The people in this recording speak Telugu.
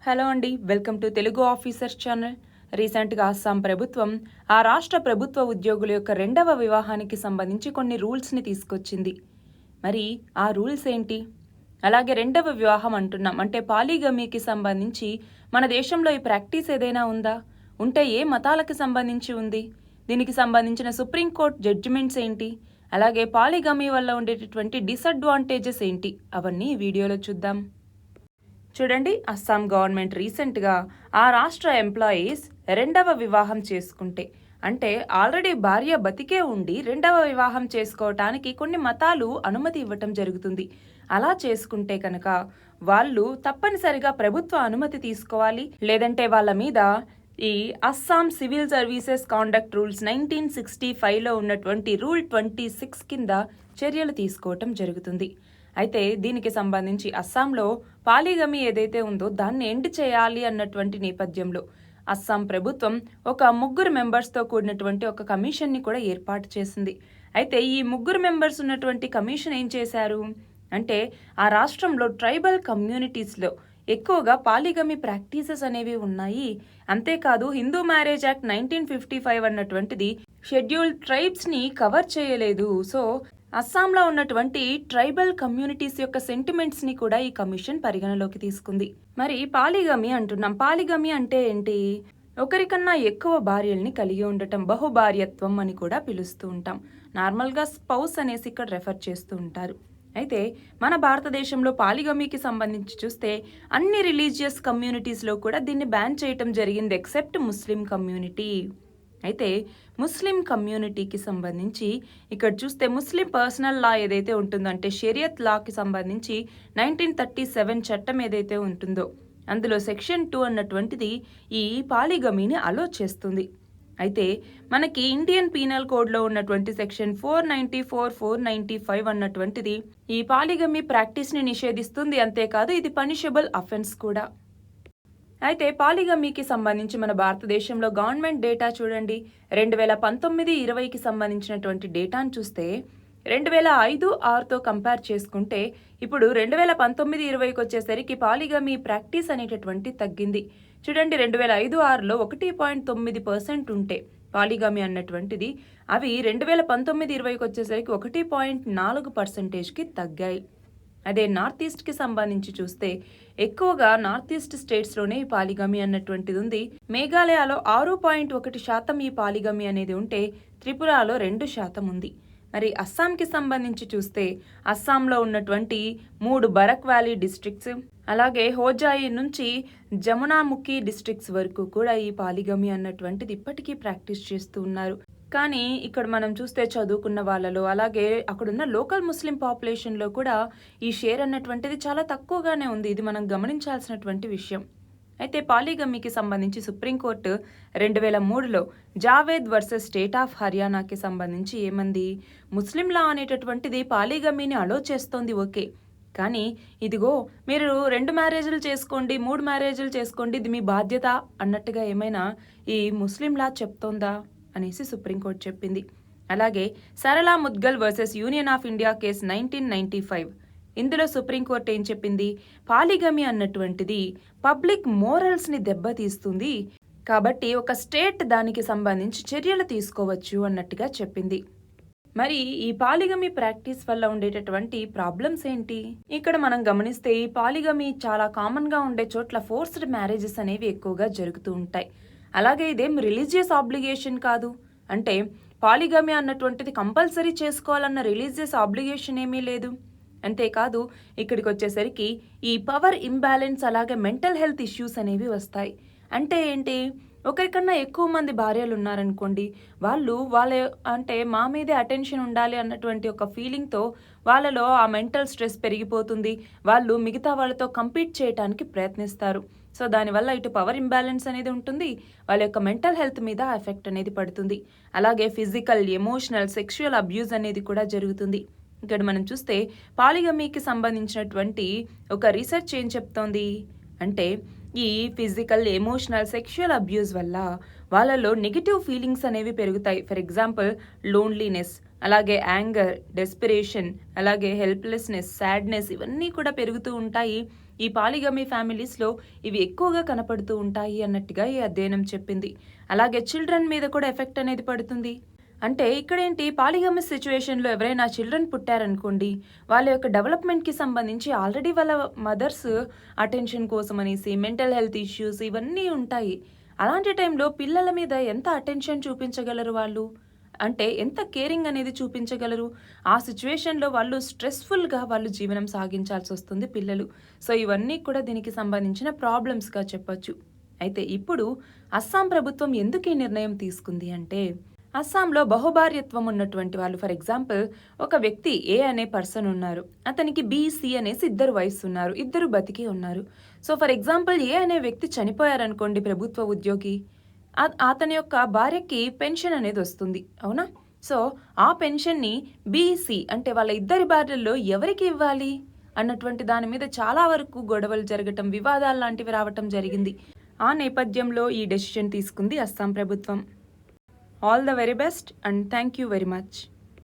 హలో అండి, welcome to Telugu officers channel. రీసెంట్గా అస్సాం ప్రభుత్వం ఆ రాష్ట్ర ప్రభుత్వ ఉద్యోగుల యొక్క రెండవ వివాహానికి సంబంధించి కొన్ని రూల్స్ని తీసుకొచ్చింది. మరి ఆ రూల్స్ ఏంటి? అలాగే రెండవ వివాహం అంటున్నాం అంటే పాలిగమీకి సంబంధించి మన దేశంలో ఈ ప్రాక్టీస్ ఏదైనా ఉందా? ఉంటే ఏ మతాలకు సంబంధించి ఉంది? దీనికి సంబంధించిన సుప్రీంకోర్టు జడ్జిమెంట్స్ ఏంటి? అలాగే పాలిగమీ వల్ల ఉండేటటువంటి డిసడ్వాంటేజెస్ ఏంటి? అవన్నీ ఈ వీడియోలో చూద్దాం. చూడండి, అస్సాం గవర్నమెంట్ రీసెంట్గా ఆ రాష్ట్ర ఎంప్లాయీస్ రెండవ వివాహం చేసుకుంటే అంటే ఆల్రెడీ భార్య బతికే ఉండి రెండవ వివాహం చేసుకోవటానికి కొన్ని మతాలు అనుమతి ఇవ్వటం జరుగుతుంది. అలా చేసుకుంటే కనుక వాళ్ళు తప్పనిసరిగా ప్రభుత్వ అనుమతి తీసుకోవాలి. లేదంటే వాళ్ళ మీద ఈ Assam civil services conduct rules 1965లో ఉన్నటువంటి రూల్ 26 కింద చర్యలు తీసుకోవటం జరుగుతుంది. అయితే దీనికి సంబంధించి అస్సాంలో పాలిగమి ఏదైతే ఉందో దాన్ని ఎండ్ చేయాలి అన్నటువంటి నేపథ్యంలో అస్సాం ప్రభుత్వం ఒక 3 మెంబర్స్తో కూడినటువంటి ఒక కమిషన్ని కూడా ఏర్పాటు చేసింది. అయితే ఈ 3 మెంబర్స్ ఉన్నటువంటి కమిషన్ ఏం చేశారు అంటే ఆ రాష్ట్రంలో ట్రైబల్ కమ్యూనిటీస్లో ఎక్కువగా పాలిగమి ప్రాక్టీసెస్ అనేవి ఉన్నాయి. అంతేకాదు హిందూ మ్యారేజ్ యాక్ట్ 1955 అన్నటువంటిది షెడ్యూల్డ్ ట్రైబ్స్ని కవర్ చేయలేదు. సో అస్సాంలో ఉన్నటువంటి ట్రైబల్ కమ్యూనిటీస్ యొక్క సెంటిమెంట్స్ని కూడా ఈ కమిషన్ పరిగణలోకి తీసుకుంది. మరి పాలిగమి అంటున్నాం. పాలిగమి అంటే ఏంటి? ఒకరికన్నా ఎక్కువ భార్యల్ని కలిగి ఉండటం, బహుభార్యత్వం అని కూడా పిలుస్తూ ఉంటాం. నార్మల్గా స్పౌస్ అనేసి ఇక్కడ రెఫర్ చేస్తూ ఉంటారు. అయితే మన భారతదేశంలో పాలిగమీకి సంబంధించి చూస్తే అన్ని రిలీజియస్ కమ్యూనిటీస్లో కూడా దీన్ని బ్యాన్ చేయటం జరిగింది ఎక్సెప్ట్ ముస్లిం కమ్యూనిటీ. అయితే ముస్లిం కమ్యూనిటీకి సంబంధించి ఇక్కడ చూస్తే ముస్లిం పర్సనల్ లా ఏదైతే ఉంటుందో అంటే షరియత్ లాకి సంబంధించి 1937 చట్టం ఏదైతే ఉంటుందో అందులో సెక్షన్ 2 అన్నటువంటిది ఈ పాలిగమీని అలో చేస్తుంది. అయితే మనకి ఇండియన్ పీనల్ కోడ్లో ఉన్నటువంటి సెక్షన్ 494, 495 అన్నటువంటిది ఈ పాలిగమీ ప్రాక్టీస్ని నిషేధిస్తుంది. అంతేకాదు ఇది పనిషబుల్ అఫెన్స్ కూడా. అయితే పాలిగమీకి సంబంధించి మన భారతదేశంలో గవర్నమెంట్ డేటా చూడండి. 2019-20కి సంబంధించినటువంటి డేటాను చూస్తే 2005-6తో కంపేర్ చేసుకుంటే ఇప్పుడు 2019-20కి వచ్చేసరికి పాలిగమీ ప్రాక్టీస్ అనేటటువంటి తగ్గింది. చూడండి, 2005-6లో 1.9% ఉంటే పాలిగమీ అన్నటువంటిది అవి 2019-20కి వచ్చేసరికి 1.4%కి తగ్గాయి. అదే నార్త్ ఈస్ట్కి సంబంధించి చూస్తే ఎక్కువగా నార్త్ ఈస్ట్ స్టేట్స్లోనే ఈ పాలిగమీ అన్నటువంటిది ఉంది. మేఘాలయలో 6.1% ఈ పాలిగమీ అనేది ఉంటే త్రిపురలో 2% ఉంది. మరి అస్సాంకి సంబంధించి చూస్తే అస్సాంలో ఉన్నటువంటి 3 బరక్ వ్యాలీ డిస్ట్రిక్ట్స్ అలాగే హోజాయి నుంచి జమునాముఖి డిస్ట్రిక్ట్స్ వరకు కూడా ఈ పాలిగమీ అన్నటువంటిది ఇప్పటికీ ప్రాక్టీస్ చేస్తూ ఉన్నారు. కానీ ఇక్కడ మనం చూస్తే చదువుకున్న వాళ్ళలో అలాగే అక్కడున్న లోకల్ ముస్లిం పాపులేషన్లో కూడా ఈ షేర్ అన్నటువంటిది చాలా తక్కువగానే ఉంది. ఇది మనం గమనించాల్సినటువంటి విషయం. అయితే పాలిగమీకి సంబంధించి సుప్రీంకోర్టు 2003లో జావేద్ వర్సెస్ స్టేట్ ఆఫ్ హర్యానాకి సంబంధించి ఏమంది? ముస్లిం లా అనేటటువంటిది పాలిగమీని అలో చేస్తోంది, ఓకే, కానీ ఇదిగో మీరు 2 మ్యారేజ్లు చేసుకోండి, 3 మ్యారేజ్లు చేసుకోండి, ఇది మీ బాధ్యత అన్నట్టుగా ఏమైనా ఈ ముస్లిం లా చెప్తోందా అనేసి సుప్రీంకోర్టు చెప్పింది. అలాగే Sarla Mudgal versus union of India case 1995 ఇందులో సుప్రీంకోర్టు ఏం చెప్పింది? పాలిగమీ అన్నటువంటిది పబ్లిక్ మోరల్స్ని దెబ్బతీస్తుంది కాబట్టి ఒక స్టేట్ దానికి సంబంధించి చర్యలు తీసుకోవచ్చు అన్నట్టుగా చెప్పింది. మరి ఈ పాలిగమీ ప్రాక్టీస్ వల్ల ఉండేటటువంటి ప్రాబ్లమ్స్ ఏంటి? ఇక్కడ మనం గమనిస్తే ఈ పాలిగమీ చాలా కామన్గా ఉండే చోట్ల ఫోర్స్డ్ మ్యారేజెస్ అనేవి ఎక్కువగా జరుగుతూ ఉంటాయి. అలాగే ఇదేం రిలీజియస్ ఆబ్లిగేషన్ కాదు. అంటే పాలిగమీ అన్నటువంటిది కంపల్సరీ చేసుకోవాలన్న రిలీజియస్ ఆబ్లిగేషన్ ఏమీ లేదు. అంతేకాదు ఇక్కడికి వచ్చేసరికి ఈ పవర్ ఇంబ్యాలెన్స్ అలాగే మెంటల్ హెల్త్ ఇష్యూస్ అనేవి వస్తాయి. అంటే ఏంటి? ఒకరికన్నా ఎక్కువ మంది భార్యలు ఉన్నారనుకోండి, వాళ్ళ అంటే మా మీదే అటెన్షన్ ఉండాలి అన్నటువంటి ఒక ఫీలింగ్తో వాళ్ళలో ఆ మెంటల్ స్ట్రెస్ పెరిగిపోతుంది. వాళ్ళు మిగతా వాళ్ళతో కంపీట్ చేయడానికి ప్రయత్నిస్తారు. సో దానివల్ల ఇటు పవర్ ఇంబ్యాలెన్స్ అనేది ఉంటుంది, వాళ్ళ యొక్క మెంటల్ హెల్త్ మీద ఎఫెక్ట్ అనేది పడుతుంది. అలాగే ఫిజికల్, ఎమోషనల్, సెక్షువల్ అబ్యూజ్ అనేది కూడా జరుగుతుంది. ఇక్కడ మనం చూస్తే పాలిగమీకి సంబంధించినటువంటి ఒక రీసెర్చ్ ఏం చెప్తోంది అంటే ఈ ఫిజికల్, ఎమోషనల్, సెక్షువల్ అబ్యూస్ వల్ల వాళ్ళలో నెగిటివ్ ఫీలింగ్స్ అనేవి పెరుగుతాయి. ఫర్ ఎగ్జాంపుల్ లోన్లీనెస్, అలాగే యాంగర్, డెస్పిరేషన్, అలాగే హెల్ప్లెస్నెస్, సాడ్నెస్ ఇవన్నీ కూడా పెరుగుతూ ఉంటాయి. ఈ పాలిగమీ ఫ్యామిలీస్లో ఇవి ఎక్కువగా కనపడుతూ ఉంటాయి అన్నట్టుగా ఈ అధ్యయనం చెప్పింది. అలాగే చిల్డ్రన్ మీద కూడా ఎఫెక్ట్ అనేది పడుతుంది. అంటే ఇక్కడేంటి, పాలిగమస్ సిచ్యువేషన్లో ఎవరైనా చిల్డ్రన్ పుట్టారనుకోండి, వాళ్ళ యొక్క డెవలప్మెంట్కి సంబంధించి ఆల్రెడీ వాళ్ళ మదర్స్ అటెన్షన్ కోసం అనేసి మెంటల్ హెల్త్ ఇష్యూస్ ఇవన్నీ ఉంటాయి. అలాంటి టైంలో పిల్లల మీద ఎంత అటెన్షన్ చూపించగలరు వాళ్ళు, అంటే ఎంత కేరింగ్ అనేది చూపించగలరు. ఆ సిచ్యువేషన్లో వాళ్ళు స్ట్రెస్ఫుల్గా వాళ్ళు జీవనం సాగించాల్సి వస్తుంది పిల్లలు. సో ఇవన్నీ కూడా దీనికి సంబంధించిన ప్రాబ్లమ్స్గా చెప్పొచ్చు. అయితే ఇప్పుడు అస్సాం ప్రభుత్వం ఎందుకు ఈ నిర్ణయం తీసుకుంది అంటే, అస్సాంలో బహుభార్యత్వం ఉన్నటువంటి వాళ్ళు, ఫర్ ఎగ్జాంపుల్ ఒక వ్యక్తి ఏ అనే పర్సన్ ఉన్నారు, అతనికి బి, సి అనేసి ఇద్దరు వైఫ్స్ ఉన్నారు, ఇద్దరు బతికి ఉన్నారు. సో ఫర్ ఎగ్జాంపుల్ ఏ అనే వ్యక్తి చనిపోయారనుకోండి, ప్రభుత్వ ఉద్యోగి, అతని యొక్క భార్యకి పెన్షన్ అనేది వస్తుంది, అవునా? సో ఆ పెన్షన్ని బి, సి అంటే వాళ్ళ ఇద్దరి భార్యల్లో ఎవరికి ఇవ్వాలి అన్నటువంటి దాని మీద చాలా వరకు గొడవలు జరగటం, వివాదాలు లాంటివి రావటం జరిగింది. ఆ నేపథ్యంలో ఈ డెసిషన్ తీసుకుంది అస్సాం ప్రభుత్వం. All the very best and thank you very much.